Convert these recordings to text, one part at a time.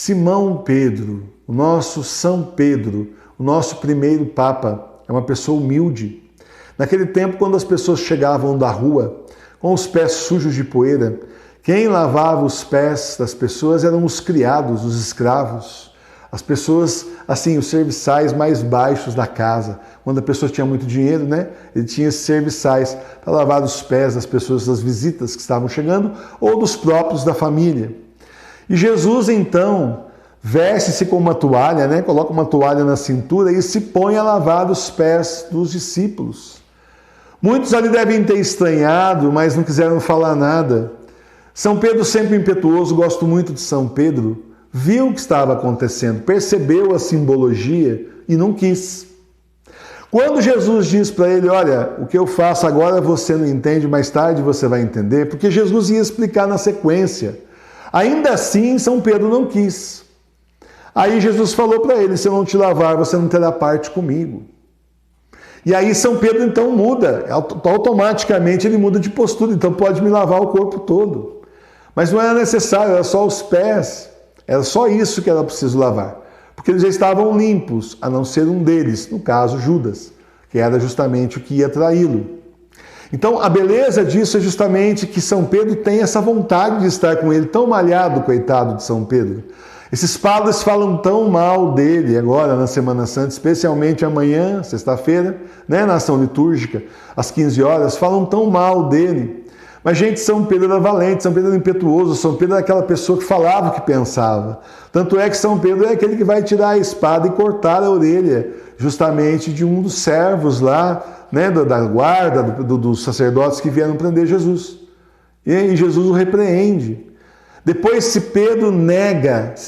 Simão Pedro, o nosso São Pedro, o nosso primeiro Papa, é uma pessoa humilde. Naquele tempo, quando as pessoas chegavam da rua com os pés sujos de poeira, quem lavava os pés das pessoas eram os criados, os escravos. As pessoas, assim, os serviçais mais baixos da casa. Quando a pessoa tinha muito dinheiro, né? Ele tinha esses serviçais para lavar os pés das pessoas, das visitas que estavam chegando, ou dos próprios da família. E Jesus, então, veste-se com uma toalha, né? Coloca uma toalha na cintura e se põe a lavar os pés dos discípulos. Muitos ali devem ter estranhado, mas não quiseram falar nada. São Pedro, sempre impetuoso, gosto muito de São Pedro, viu o que estava acontecendo, percebeu a simbologia e não quis. Quando Jesus diz para ele, olha, o que eu faço agora você não entende, mais tarde você vai entender, porque Jesus ia explicar na sequência. Ainda assim, São Pedro não quis. Aí Jesus falou para ele, se eu não te lavar, você não terá parte comigo. E aí São Pedro então muda, automaticamente ele muda de postura, então pode me lavar o corpo todo. Mas não era necessário, era só os pés, era só isso que era preciso lavar. Porque eles já estavam limpos, a não ser um deles, no caso Judas, que era justamente o que ia traí-lo. Então a beleza disso é justamente que São Pedro tem essa vontade de estar com ele, tão malhado, coitado de São Pedro. Esses padres falam tão mal dele agora na Semana Santa, especialmente amanhã, sexta-feira, né, na ação litúrgica, às 15 horas, falam tão mal dele. Mas, gente, São Pedro era valente, São Pedro era impetuoso, São Pedro era aquela pessoa que falava o que pensava. Tanto é que São Pedro é aquele que vai tirar a espada e cortar a orelha, justamente de um dos servos lá, né, da guarda, dos sacerdotes que vieram prender Jesus. E Jesus o repreende. Depois, se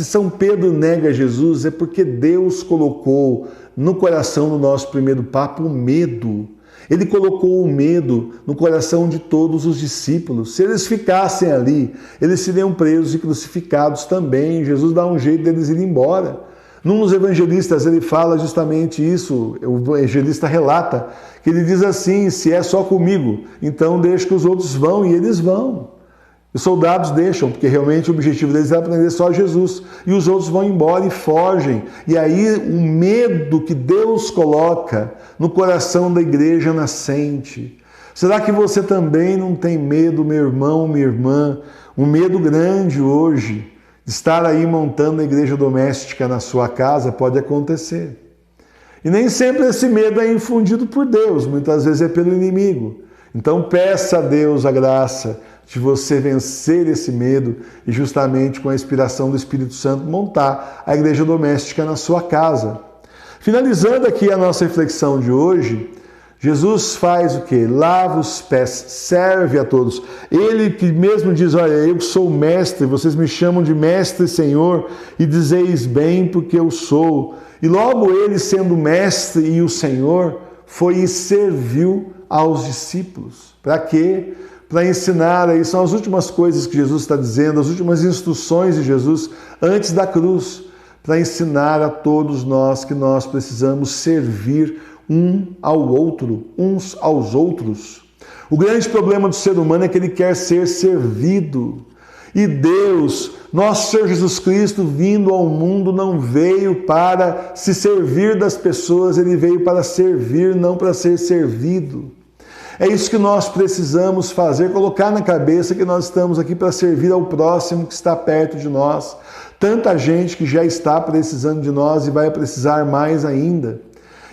São Pedro nega Jesus, é porque Deus colocou no coração do nosso primeiro Papa o medo. Ele colocou o medo no coração de todos os discípulos. Se eles ficassem ali, eles seriam presos e crucificados também. Jesus dá um jeito deles irem embora. Num dos evangelistas ele fala justamente isso, o evangelista relata, que ele diz assim, se é só comigo, então deixa que os outros vão, e eles vão. Os soldados deixam, porque realmente o objetivo deles é aprender só Jesus. E os outros vão embora e fogem. E aí o medo que Deus coloca no coração da igreja nascente. Será que você também não tem medo, meu irmão, minha irmã? Um medo grande hoje de estar aí montando a igreja doméstica na sua casa? Pode acontecer. E nem sempre esse medo é infundido por Deus, muitas vezes é pelo inimigo. Então peça a Deus a graça de você vencer esse medo e justamente com a inspiração do Espírito Santo montar a igreja doméstica na sua casa. Finalizando aqui a nossa reflexão de hoje, Jesus faz o quê? Lava os pés, serve a todos. Ele que mesmo diz, olha, eu sou mestre, vocês me chamam de mestre e Senhor, e dizeis bem porque eu sou. E logo ele, sendo mestre e o Senhor, foi e serviu aos discípulos. Para quê? Para ensinar, aí são as últimas coisas que Jesus está dizendo, as últimas instruções de Jesus antes da cruz, para ensinar a todos nós que nós precisamos servir um ao outro, uns aos outros. O grande problema do ser humano é que ele quer ser servido. E Deus, nosso Senhor Jesus Cristo, vindo ao mundo, não veio para se servir das pessoas, ele veio para servir, não para ser servido. É isso que nós precisamos fazer, colocar na cabeça que nós estamos aqui para servir ao próximo que está perto de nós. Tanta gente que já está precisando de nós e vai precisar mais ainda.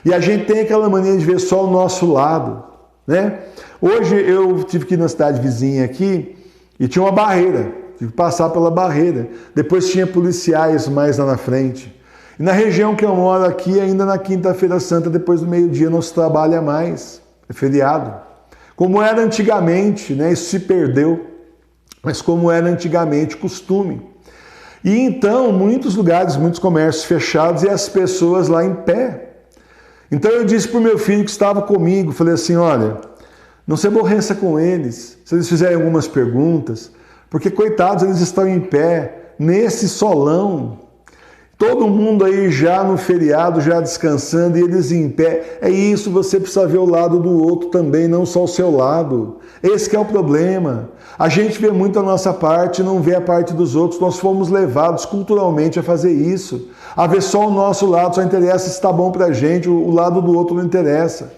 E a gente tem aquela mania de ver só o nosso lado, né? Hoje eu tive que ir na cidade vizinha aqui e tinha uma barreira, tive que passar pela barreira. Depois tinha policiais mais lá na frente. E na região que eu moro aqui, ainda na quinta-feira santa, depois do meio-dia, não se trabalha mais, é feriado. Como era antigamente, né? Isso se perdeu, mas como era antigamente costume. E então, muitos lugares, muitos comércios fechados e as pessoas lá em pé. Então eu disse para o meu filho que estava comigo, falei assim, olha, não se aborreça com eles, se eles fizerem algumas perguntas, porque coitados, eles estão em pé, nesse solão. Todo mundo aí já no feriado, já descansando, e eles em pé. É isso, você precisa ver o lado do outro também, não só o seu lado. Esse que é o problema. A gente vê muito a nossa parte e não vê a parte dos outros. Nós fomos levados culturalmente a fazer isso. A ver só o nosso lado, só interessa se está bom pra gente, o lado do outro não interessa.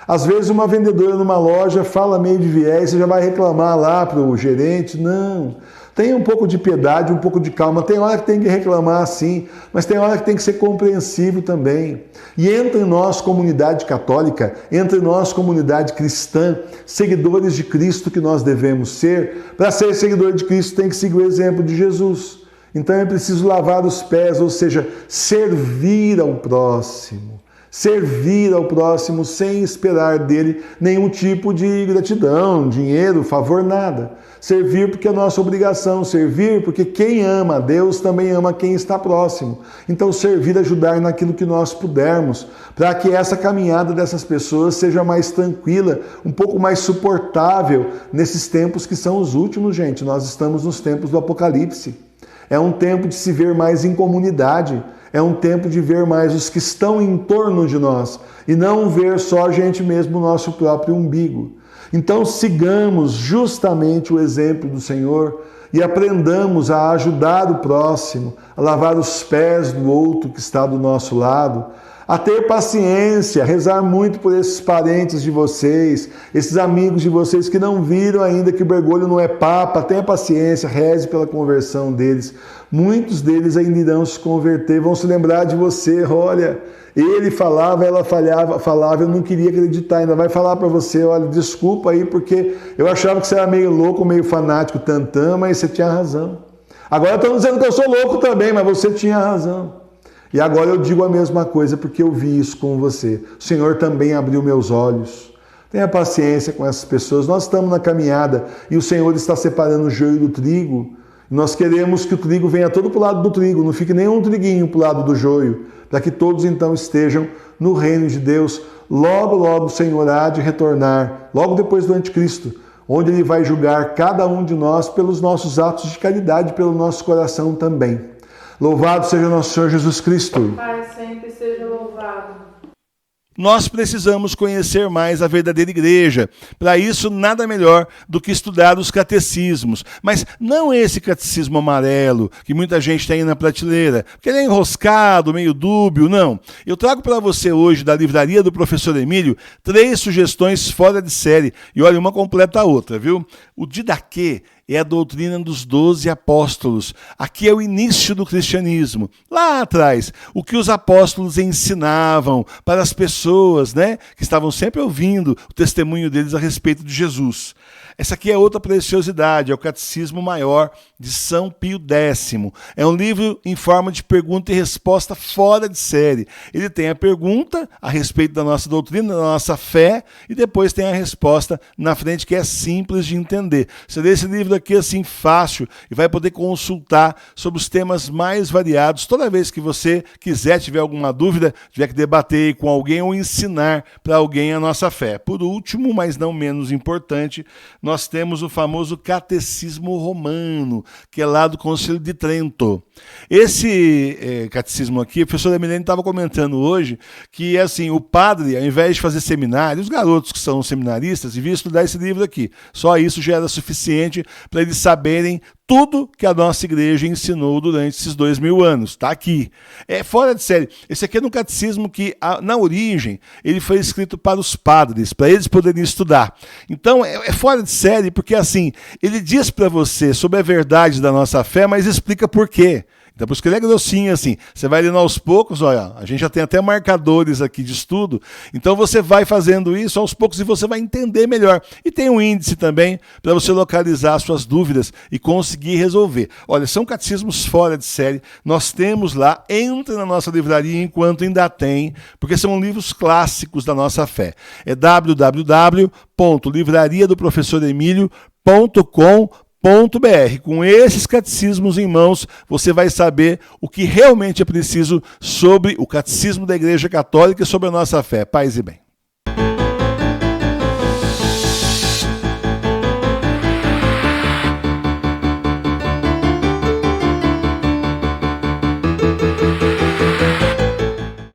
Às vezes uma vendedora numa loja fala meio de viés, você já vai reclamar lá pro gerente. Não. Tenha um pouco de piedade, um pouco de calma. Tem hora que tem que reclamar sim, mas tem hora que tem que ser compreensivo também. E entre nós, comunidade católica, entre nós, comunidade cristã, seguidores de Cristo que nós devemos ser, para ser seguidor de Cristo tem que seguir o exemplo de Jesus. Então é preciso lavar os pés, ou seja, servir ao próximo. Servir ao próximo sem esperar dele nenhum tipo de gratidão, dinheiro, favor, nada. Servir porque é nossa obrigação, servir porque quem ama a Deus também ama quem está próximo. Então servir, ajudar naquilo que nós pudermos, para que essa caminhada dessas pessoas seja mais tranquila, um pouco mais suportável nesses tempos que são os últimos, gente. Nós estamos nos tempos do Apocalipse. É um tempo de se ver mais em comunidade. É um tempo de ver mais os que estão em torno de nós e não ver só a gente mesmo, o nosso próprio umbigo. Então sigamos justamente o exemplo do Senhor e aprendamos a ajudar o próximo, a lavar os pés do outro que está do nosso lado, a ter paciência, a rezar muito por esses parentes de vocês, esses amigos de vocês que não viram ainda que o Bergoglio não é papa. Tenha paciência, reze pela conversão deles. Muitos deles ainda irão se converter, vão se lembrar de você. Olha, ele falava, ela falava, eu não queria acreditar. Ainda vai falar para você, olha, desculpa aí, porque eu achava que você era meio louco, meio fanático, tantã, mas você tinha razão. Agora estão dizendo que eu sou louco também, mas você tinha razão. E agora eu digo a mesma coisa porque eu vi isso com você. O Senhor também abriu meus olhos. Tenha paciência com essas pessoas. Nós estamos na caminhada e o Senhor está separando o joio do trigo. Nós queremos que o trigo venha todo para o lado do trigo, não fique nenhum triguinho para o lado do joio, para que todos então estejam no reino de Deus. Logo, logo o Senhor há de retornar, logo depois do anticristo, onde Ele vai julgar cada um de nós pelos nossos atos de caridade, pelo nosso coração também. Louvado seja nosso Senhor Jesus Cristo. Pai, sempre seja louvado. Nós precisamos conhecer mais a verdadeira igreja. Para isso, nada melhor do que estudar os catecismos. Mas não esse catecismo amarelo, que muita gente tem aí na prateleira, porque ele é enroscado, meio dúbio, não. Eu trago para você hoje, da livraria do professor Emílio, 3 sugestões fora de série. E olha, uma completa a outra, viu? O Didaquê é a doutrina dos 12 apóstolos. Aqui é o início do cristianismo. Lá atrás, o que os apóstolos ensinavam para as pessoas, né, que estavam sempre ouvindo o testemunho deles a respeito de Jesus. Essa aqui é outra preciosidade, é o Catecismo Maior de São Pio X. É um livro em forma de pergunta e resposta fora de série. Ele tem a pergunta a respeito da nossa doutrina, da nossa fé, e depois tem a resposta na frente, que é simples de entender. Você lê esse livro aqui assim fácil e vai poder consultar sobre os temas mais variados. Toda vez que você quiser, tiver alguma dúvida, tiver que debater com alguém ou ensinar para alguém a nossa fé. Por último, mas não menos importante, nós temos o famoso Catecismo Romano, que é lá do Concílio de Trento. Esse catecismo aqui, o professor Emiliano estava comentando hoje, que assim, o padre, ao invés de fazer seminário, os garotos que são seminaristas, deviam estudar esse livro aqui. Só isso já era suficiente para eles saberem tudo que a nossa igreja ensinou durante esses 2000 anos. Está aqui. É fora de série. Esse aqui é um catecismo que, na origem, ele foi escrito para os padres, para eles poderem estudar. Então, é fora de série porque, assim, ele diz para você sobre a verdade da nossa fé, mas explica por quê. Então, por isso que ele é grossinho assim. Você vai lendo aos poucos, olha, a gente já tem até marcadores aqui de estudo. Então, você vai fazendo isso aos poucos e você vai entender melhor. E tem um índice também para você localizar as suas dúvidas e conseguir resolver. Olha, são catecismos fora de série. Nós temos lá, entre na nossa livraria enquanto ainda tem, porque são livros clássicos da nossa fé. É www.livrariadoprofessoremilio.com.br. Com esses catecismos em mãos, você vai saber o que realmente é preciso sobre o catecismo da Igreja Católica e sobre a nossa fé. Paz e bem.